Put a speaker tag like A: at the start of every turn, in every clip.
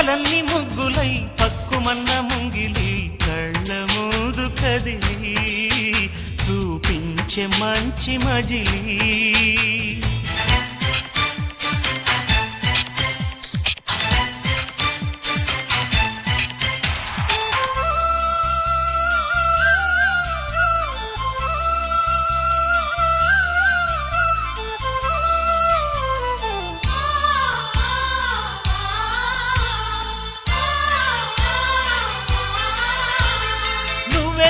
A: చుక్కలన్నీ ముగ్గులై పక్కుమన్న ముంగిలి కళ్ళ మూదు కదిలి చూపించే మంచి మజిలీ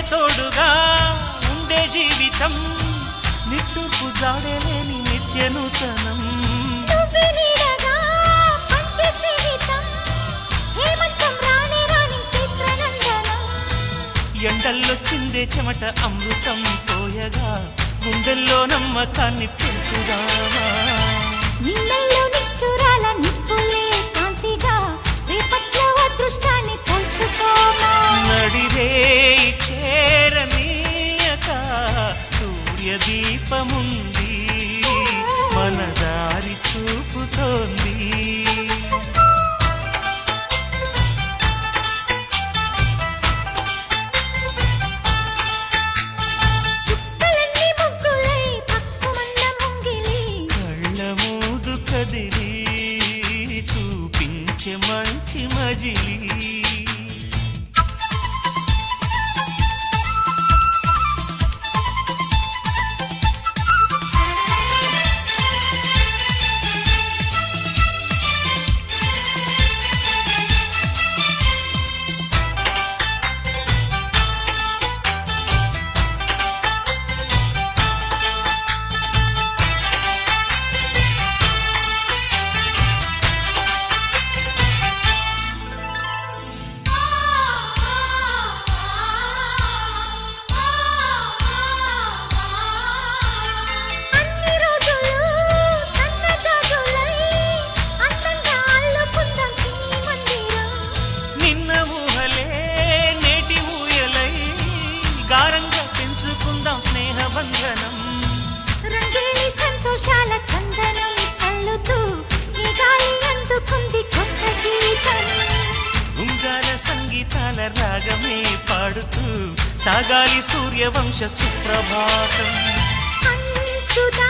A: తోడుగా ఉండే జీవితం నిట్టుకు జాడలేని నిత్య నూతనం ఎండల్లో చిందే చెమట అమృతం పోయగా గుండెల్లో నమ్మకాన్ని పెంచుదామా
B: నిన్నల్లో నిష్ఠురాల నిప్పులే కాంతిగా రేపట్లో అదృష్టాన్ని పంచుకోమా
A: నడిరే చేరనీయక సూర్యదీపముంది మన దారి చూపుతోంది కళ్ళ మూదు కదిలి చూపించే మంచి మజిలీ
B: సంతోషాల చందనం చల్లుతూ ఈ గాలి అందుకుంది కొత్త గీతం
A: ఉంగాల సంగీతాల రాగమే పాడుతూ సాగాలి సూర్యవంశ సుప్రభాతం
B: అంచుదా